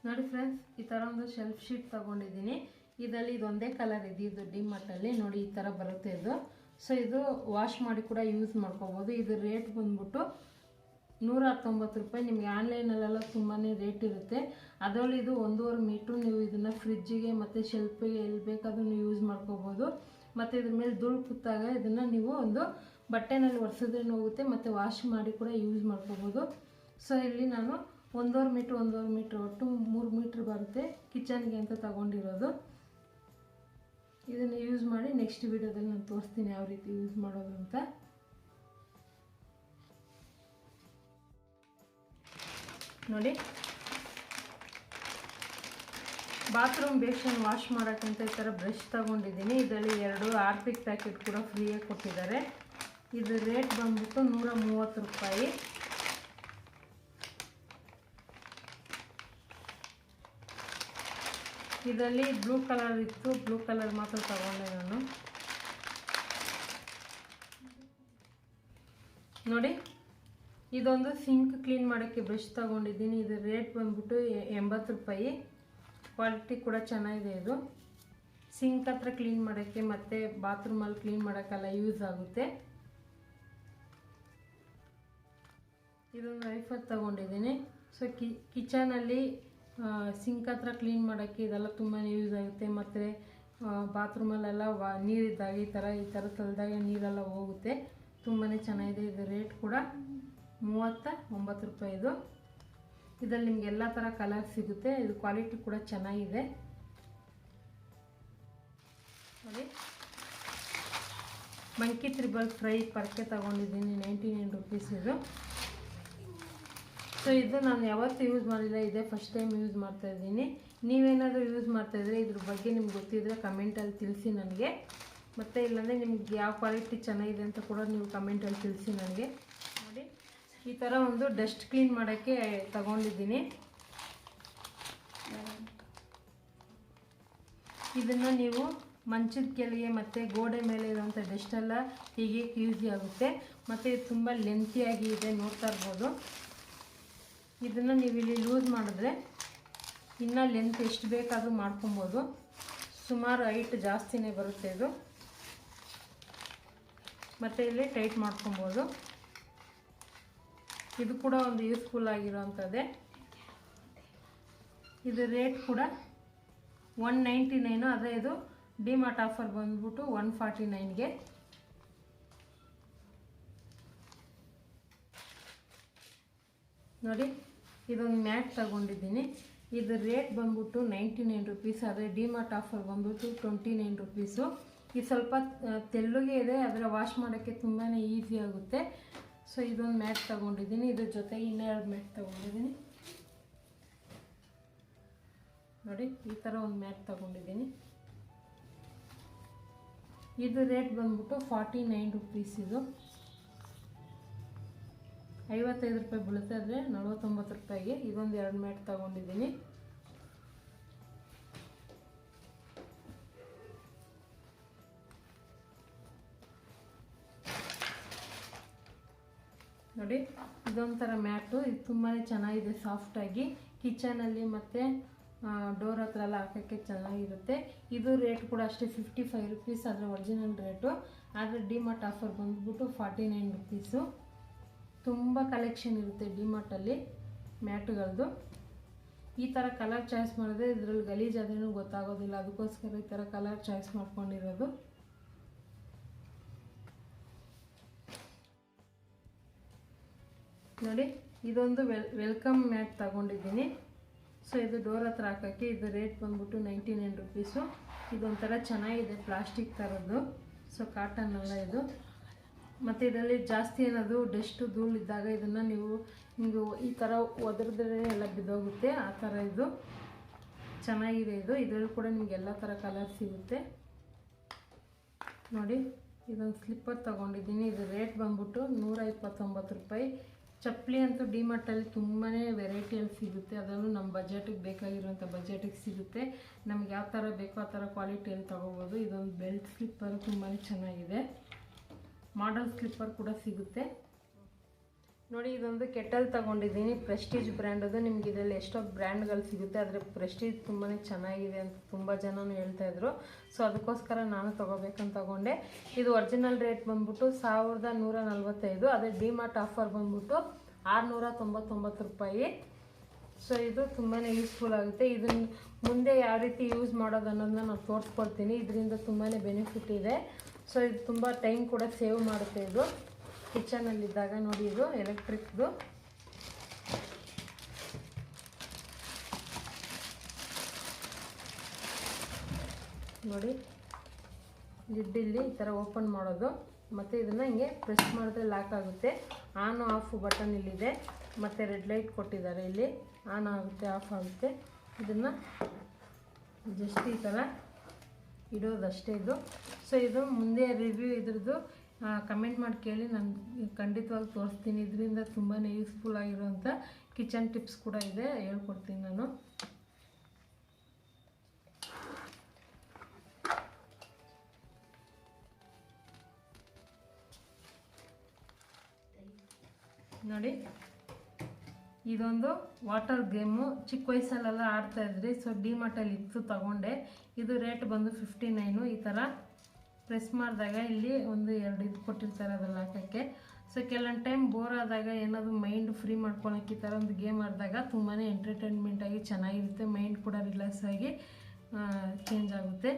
ನೋಡಿ ಫ್ರೆಂಡ್ಸ್, ಈ ಥರ ಒಂದು ಶೆಲ್ಫ್ ಶೀಟ್ ತೊಗೊಂಡಿದ್ದೀನಿ. ಇದರಲ್ಲಿ ಇದೊಂದೇ ಕಲರ್ ಇದೆ. ಇದು ಡಿಮಾರ್ಟಲ್ಲಿ ನೋಡಿ ಈ ಥರ ಬರುತ್ತೆ ಇದು. ಸೊ ಇದು ವಾಶ್ ಮಾಡಿ ಕೂಡ ಯೂಸ್ ಮಾಡ್ಕೋಬೋದು. ಇದು ರೇಟ್ ಬಂದ್ಬಿಟ್ಟು 119 ರೂಪಾಯಿ. ನಿಮಗೆ ಆನ್ಲೈನಲ್ಲೆಲ್ಲ ತುಂಬಾ ರೇಟ್ ಇರುತ್ತೆ. ಅದರಲ್ಲಿ ಇದು 1.5 ಮೀಟ್ರು. ನೀವು ಇದನ್ನು ಫ್ರಿಜ್ಜಿಗೆ ಮತ್ತು ಶೆಲ್ಫಿಗೆ ಎಲ್ಲಿ ಬೇಕಾದ್ರೂ ನೀವು ಯೂಸ್ ಮಾಡ್ಕೋಬೋದು. ಮತ್ತು ಇದ್ರ ಮೇಲೆ ಧೂಳು ಕುತ್ತಾಗ ಇದನ್ನು ನೀವು ಒಂದು ಬಟ್ಟೆನಲ್ಲಿ ಒರೆಸಿದ್ರೆ ಹೋಗುತ್ತೆ, ಮತ್ತು ವಾಶ್ ಮಾಡಿ ಕೂಡ ಯೂಸ್ ಮಾಡ್ಕೋಬೋದು. ಸೊ ಇಲ್ಲಿ ನಾನು 1.5 ಮೀಟ್ರ್ ಒಟ್ಟು 3 ಮೀಟ್ರ್ ಬರುತ್ತೆ ಕಿಚನ್ಗೆ ಅಂತ ತಗೊಂಡಿರೋದು. ಇದನ್ನು ಯೂಸ್ ಮಾಡಿ ನೆಕ್ಸ್ಟ್ ವಿಡಿಯೋದಲ್ಲಿ ನಾನು ತೋರಿಸ್ತೀನಿ ಯಾವ ರೀತಿ ಯೂಸ್ ಮಾಡೋದು ಅಂತ. ನೋಡಿ, ಬಾತ್ರೂಮ್ ಬೇಷನ್ ವಾಶ್ ಮಾಡೋಕ್ಕಂತ ಈ ಥರ ಬ್ರಷ್ ತಗೊಂಡಿದ್ದೀನಿ. ಇದರಲ್ಲಿ 2 ಹಾರ್ಪಿಕ್ ಪ್ಯಾಕೆಟ್ ಕೂಡ ಫ್ರೀಯಾಗಿ ಕೊಟ್ಟಿದ್ದಾರೆ. ಇದು ರೇಟ್ ಬಂದ್ಬಿಟ್ಟು 130 ರೂಪಾಯಿ. ಇದರಲ್ಲಿ ಬ್ಲೂ ಕಲರ್ ಇತ್ತು, ಬ್ಲೂ ಕಲರ್ ಮಾತ್ರ ತಗೊಂಡೆ ನಾನು. ನೋಡಿ, ಇದೊಂದು ಸಿಂಕ್ ಕ್ಲೀನ್ ಮಾಡೋಕ್ಕೆ ಬ್ರಷ್ ತಗೊಂಡಿದ್ದೀನಿ. ಇದು ರೇಟ್ ಬಂದ್ಬಿಟ್ಟು 80 ರೂಪಾಯಿ. ಕ್ವಾಲಿಟಿ ಕೂಡ ಚೆನ್ನಾಗಿದೆ. ಇದು ಸಿಂಕ್ ಹತ್ರ ಕ್ಲೀನ್ ಮಾಡೋಕ್ಕೆ ಮತ್ತು ಬಾತ್ರೂಮಲ್ಲಿ ಕ್ಲೀನ್ ಮಾಡೋಕ್ಕೆಲ್ಲ ಯೂಸ್ ಆಗುತ್ತೆ. ಇದೊಂದು ವೈಫರ್ ತಗೊಂಡಿದ್ದೀನಿ. ಸೊ ಕಿಚನಲ್ಲಿ ಸಿಂಕ್ ಹತ್ರ ಕ್ಲೀನ್ ಮಾಡೋಕ್ಕೆ ಇದೆಲ್ಲ ತುಂಬಾ ಯೂಸ್ ಆಗುತ್ತೆ. ಮತ್ತು ಬಾತ್ರೂಮಲ್ಲೆಲ್ಲ ನೀರಿದ್ದಾಗ ಈ ಥರ ತಲೆದಾಗ ನೀರೆಲ್ಲ ಹೋಗುತ್ತೆ. ತುಂಬಾ ಚೆನ್ನಾಗಿದೆ. ಇದು ರೇಟ್ ಕೂಡ 39 ರೂಪಾಯಿ. ಇದರಲ್ಲಿ ನಿಮ್ಗೆ ಎಲ್ಲ ಥರ ಕಲರ್ ಸಿಗುತ್ತೆ. ಇದು ಕ್ವಾಲಿಟಿ ಕೂಡ ಚೆನ್ನಾಗಿದೆ. ನೋಡಿ, ಮಂಕಿ ತ್ರಿಬಲ್ ಫ್ರೈ ಪರ್ಕೆ ತಗೊಂಡಿದ್ದೀನಿ, 99 ರುಪೀಸ್ ಇದು. ಸೊ ಇದು ನಾನು ಯಾವತ್ತೂ ಯೂಸ್ ಮಾಡಿಲ್ಲ, ಇದೇ ಫಸ್ಟ್ ಟೈಮ್ ಯೂಸ್ ಮಾಡ್ತಾಯಿದ್ದೀನಿ. ನೀವೇನಾದರೂ ಯೂಸ್ ಮಾಡ್ತಾಯಿದ್ರೆ ಇದ್ರ ಬಗ್ಗೆ ನಿಮ್ಗೆ ಗೊತ್ತಿದ್ದರೆ ಕಮೆಂಟಲ್ಲಿ ತಿಳಿಸಿ ನನಗೆ. ಮತ್ತು ಇಲ್ಲಾಂದರೆ ನಿಮ್ಗೆ ಯಾವ ಕ್ವಾಲಿಟಿ ಚೆನ್ನಾಗಿದೆ ಅಂತ ಕೂಡ ನೀವು ಕಮೆಂಟಲ್ಲಿ ತಿಳಿಸಿ ನನಗೆ. ನೋಡಿ, ಈ ಥರ ಒಂದು ಡಸ್ಟ್ ಕ್ಲೀನ್ ಮಾಡೋಕ್ಕೆ ತಗೊಂಡಿದ್ದೀನಿ. ಇದನ್ನು ನೀವು ಮಂಚದ ಕೆಳಗೆ ಮತ್ತು ಗೋಡೆ ಮೇಲೆ ಇರುವಂಥ ಡಸ್ಟೆಲ್ಲ ತೆಗಿಯೋಕ್ಕೆ ಯೂಸ್ ಆಗುತ್ತೆ. ಮತ್ತು ಇದು ತುಂಬ ಲೆಂತಿಯಾಗಿ ಇದೆ, ನೋಡ್ತಾ ಇರ್ಬೋದು. ಇದನ್ನು ನೀವು ಇಲ್ಲಿ ಲೂಸ್ ಮಾಡಿದ್ರೆ ಇನ್ನೂ ಲೆಂತ್ ಎಷ್ಟು ಬೇಕಾದರೂ ಮಾಡ್ಕೊಬೋದು. ಸುಮಾರು ಹೈಟ್ ಜಾಸ್ತಿನೇ ಬರುತ್ತೆ ಇದು. ಮತ್ತು ಇಲ್ಲಿ ಟೈಟ್ ಮಾಡ್ಕೊಬೋದು. ಇದು ಕೂಡ ಒಂದು ಯೂಸ್ಫುಲ್ ಆಗಿರೋವಂಥದ್ದೇ. ಇದು ರೇಟ್ ಕೂಡ 199. ಆದರೆ ಇದು ಡಿಮಾರ್ಟ್ ಆಫರ್ ಬಂದ್ಬಿಟ್ಟು 149ಗೆ. ನೋಡಿ, ಇದೊಂದು ಮ್ಯಾಟ್ ತಗೊಂಡಿದ್ದೀನಿ. ಇದು ರೇಟ್ ಬಂದ್ಬಿಟ್ಟು 99 ರುಪೀಸ್. ಆದರೆ ಡಿಮಾರ್ಟ್ ಆಫರ್ ಬಂದ್ಬಿಟ್ಟು 29 ರುಪೀಸು. ಇದು ಸ್ವಲ್ಪ ತೆಳ್ಳಗೆ ಇದೆ, ಅದರ ವಾಶ್ ಮಾಡೋಕ್ಕೆ ತುಂಬಾ ಈಸಿ ಆಗುತ್ತೆ. ಸೊ ಇದೊಂದು ಮ್ಯಾಟ್ ತಗೊಂಡಿದ್ದೀನಿ. ಇದ್ರ ಜೊತೆಗೆ ಇನ್ನೂ 2 ಮ್ಯಾಟ್ ತಗೊಂಡಿದ್ದೀನಿ. ನೋಡಿ, ಈ ಥರ ಒಂದು ಮ್ಯಾಟ್ ತಗೊಂಡಿದ್ದೀನಿ. ಇದು ರೇಟ್ ಬಂದ್ಬಿಟ್ಟು 49 ರುಪೀಸ್. ಇದು 55 ರೂಪಾಯಿ ಬೀಳುತ್ತೆ, ಆದರೆ 49 ರೂಪಾಯಿಗೆ ಇದೊಂದು 2 ಮ್ಯಾಟ್ ತಗೊಂಡಿದ್ದೀನಿ. ನೋಡಿ, ಇದೊಂಥರ ಮ್ಯಾಟು. ಇದು ತುಂಬಾ ಚೆನ್ನಾಗಿದೆ, ಸಾಫ್ಟಾಗಿ ಕಿಚನಲ್ಲಿ ಮತ್ತು ಡೋರ್ ಹತ್ರ ಎಲ್ಲ ಹಾಕೋಕ್ಕೆ ಚೆನ್ನಾಗಿರುತ್ತೆ. ಇದು ರೇಟ್ ಕೂಡ ಅಷ್ಟೇ 55 ರುಪೀಸ್. ಅದರ ಒರಿಜಿನಲ್ ರೇಟು. ಆದರೆ ಡಿಮಾರ್ಟ್ ಆಫರ್ ಬಂದ್ಬಿಟ್ಟು 49 ರುಪೀಸು. ತುಂಬ ಕಲೆಕ್ಷನ್ ಇರುತ್ತೆ ಡಿಮಾರ್ಟಲ್ಲಿ ಮ್ಯಾಟುಗಳದ್ದು. ಈ ಥರ ಕಲರ್ ಚಾಯ್ಸ್ ಮಾಡಿದ್ರೆ ಇದರಲ್ಲಿ ಗಲೀಜಾದ್ರೂ ಗೊತ್ತಾಗೋದಿಲ್ಲ. ಅದಕ್ಕೋಸ್ಕರ ಈ ಥರ ಕಲರ್ ಚಾಯ್ಸ್ ಮಾಡ್ಕೊಂಡಿರೋದು. ನೋಡಿ, ಇದೊಂದು ವೆಲ್ಕಮ್ ಮ್ಯಾಟ್ ತಗೊಂಡಿದ್ದೀನಿ. ಸೊ ಇದು ಡೋರ್ ಹತ್ರ ಹಾಕೋಕ್ಕೆ. ಇದು ರೇಟ್ ಬಂದ್ಬಿಟ್ಟು 99 ರುಪೀಸು. ಇದೊಂಥರ ಚೆನ್ನಾಗಿದೆ, ಪ್ಲಾಸ್ಟಿಕ್ ಥರದ್ದು. ಸೊ ಕಾಟನ್ ಅಲ್ಲ ಇದು. ಮತ್ತು ಇದರಲ್ಲಿ ಜಾಸ್ತಿ ಏನಾದರೂ ಡಸ್ಟು ಧೂಳಿದ್ದಾಗ ಇದನ್ನು ನೀವು ಹಿಂಗೆ ಈ ಥರ ಒದರಿದ್ರೆ ಎಲ್ಲ ಬಿದ್ದೋಗುತ್ತೆ. ಆ ಥರ ಇದು ಚೆನ್ನಾಗಿದೆ. ಇದರಲ್ಲಿ ಕೂಡ ನಿಮ್ಗೆ ಎಲ್ಲ ಥರ ಕಲರ್ ಸಿಗುತ್ತೆ. ನೋಡಿ, ಇದೊಂದು ಸ್ಲಿಪ್ಪರ್ ತಗೊಂಡಿದ್ದೀನಿ. ಇದು ರೇಟ್ ಬಂದ್ಬಿಟ್ಟು 129 ರೂಪಾಯಿ. ಚಪ್ಪಲಿ ಅಂತೂ ಡಿಮಾರ್ಟಲ್ಲಿ ತುಂಬಾ ವೆರೈಟಿಯಲ್ಲಿ ಸಿಗುತ್ತೆ. ಅದರಲ್ಲೂ ನಮ್ಮ ಬಜೆಟಿಗೆ ಬೇಕಾಗಿರುವಂಥ ಬಜೆಟಿಗೆ ಸಿಗುತ್ತೆ. ನಮ್ಗೆ ಯಾವ ಥರ ಬೇಕೋ ಆ ಥರ ಕ್ವಾಲಿಟಿಯಲ್ಲಿ ತೊಗೋಬೋದು. ಇದೊಂದು ಬೆಲ್ಟ್ ಸ್ಲಿಪ್ಪರ್ ತುಂಬಾ ಚೆನ್ನಾಗಿದೆ. ಮಾಡಲ್ ಸ್ಲಿಪ್ಪರ್ ಕೂಡ ಸಿಗುತ್ತೆ. ನೋಡಿ ಇದೊಂದು ಕೆಟಲ್ ತಗೊಂಡಿದ್ದೀನಿ, ಪ್ರೆಸ್ಟೀಜ್ ಬ್ರ್ಯಾಂಡದು. ನಿಮ್ಗೆ ಇದರಲ್ಲಿ ಎಷ್ಟೋ ಬ್ರ್ಯಾಂಡ್ಗಳು ಸಿಗುತ್ತೆ, ಆದರೆ ಪ್ರೆಸ್ಟೀಜ್ ತುಂಬಾ ಚೆನ್ನಾಗಿದೆ ಅಂತ ತುಂಬ ಜನನು ಹೇಳ್ತಾಯಿದ್ರು. ಸೊ ಅದಕ್ಕೋಸ್ಕರ ನಾನು ತೊಗೋಬೇಕಂತ ತಗೊಂಡೆ. ಇದು ಒರಿಜಿನಲ್ ರೇಟ್ ಬಂದ್ಬಿಟ್ಟು 1145, ಅದೇ ಡಿಮಾರ್ಟ್ ಆಫರ್ ಬಂದ್ಬಿಟ್ಟು 699 ರೂಪಾಯಿ. ಸೊ ಇದು ತುಂಬಾ ಯೂಸ್ಫುಲ್ ಆಗುತ್ತೆ. ಇದನ್ನು ಮುಂದೆ ಯಾವ ರೀತಿ ಯೂಸ್ ಮಾಡೋದು ಅನ್ನೋದನ್ನ ನಾನು ತೋರಿಸ್ಕೊಡ್ತೀನಿ. ಇದರಿಂದ ತುಂಬಾ ಬೆನಿಫಿಟ್ ಇದೆ. ಸೊ ಇದು ತುಂಬ ಟೈಮ್ ಕೂಡ ಸೇವ್ ಮಾಡುತ್ತೆ. ಇದು ಕಿಚನಲ್ಲಿದ್ದಾಗ ನೋಡಿ, ಇದು ಎಲೆಕ್ಟ್ರಿಕ್ದು. ನೋಡಿ ಲಿಡ್ಡಿಲ್ಲಿ ಈ ಥರ ಓಪನ್ ಮಾಡೋದು, ಮತ್ತು ಇದನ್ನು ಹಿಂಗೆ ಪ್ರೆಸ್ ಮಾಡಿದ್ರೆ ಲಾಕ್ ಆಗುತ್ತೆ. ಆನ್ ಆಫ್ ಬಟನ್ ಇಲ್ಲಿದೆ, ಮತ್ತು ರೆಡ್ ಲೈಟ್ ಕೊಟ್ಟಿದ್ದಾರೆ ಇಲ್ಲಿ, ಆನ್ ಆಗುತ್ತೆ ಆಫ್ ಆಗುತ್ತೆ. ಇದನ್ನು ಜಸ್ಟ್ ಈ ಥರ ಇಡೋದಷ್ಟೇ ಇದು. ಸೊ ಇದು ಮುಂದೆ ರಿವ್ಯೂ ಇದ್ರದ್ದು ಕಮೆಂಟ್ ಮಾಡಿ ಕೇಳಿ, ನಾನು ಖಂಡಿತವಾಗಿ ತೋರಿಸ್ತೀನಿ. ಇದರಿಂದ ತುಂಬಾ ಯೂಸ್ಫುಲ್ ಆಗಿರೋಂಥ ಕಿಚನ್ ಟಿಪ್ಸ್ ಕೂಡ ಇದೆ, ಹೇಳ್ಕೊಡ್ತೀನಿ ನಾನು. ನೋಡಿ ಇದೊಂದು ವಾಟರ್ ಗೇಮು, ಚಿಕ್ಕ ವಯಸ್ಸಲ್ಲೆಲ್ಲ ಆಡ್ತಾಯಿದ್ರಿ. ಸೊ ಡಿಮಾರ್ಟಲ್ಲಿ ಇತ್ತು, ತಗೊಂಡೆ. ಇದು ರೇಟ್ ಬಂದು 59. ಈ ಥರ ಪ್ರೆಸ್ ಮಾಡಿದಾಗ ಇಲ್ಲಿ 1-2 ಇದು ಕೊಟ್ಟಿರ್ತಾರೆ ಅದ್ರಲ್ಲಿ ಹಾಕೋಕ್ಕೆ. ಸೊ ಕೆಲವೊಂದು ಟೈಮ್ ಬೋರ್ ಆದಾಗ ಏನಾದರೂ ಮೈಂಡ್ ಫ್ರೀ ಮಾಡ್ಕೊಳಕ್ಕೆ ಈ ಥರ ಒಂದು ಗೇಮ್ ಆಡಿದಾಗ ತುಂಬಾ ಎಂಟರ್ಟೈನ್ಮೆಂಟಾಗಿ ಚೆನ್ನಾಗಿರುತ್ತೆ. ಮೈಂಡ್ ಕೂಡ ರಿಲ್ಯಾಕ್ಸ್ ಆಗಿ ಚೇಂಜ್ ಆಗುತ್ತೆ.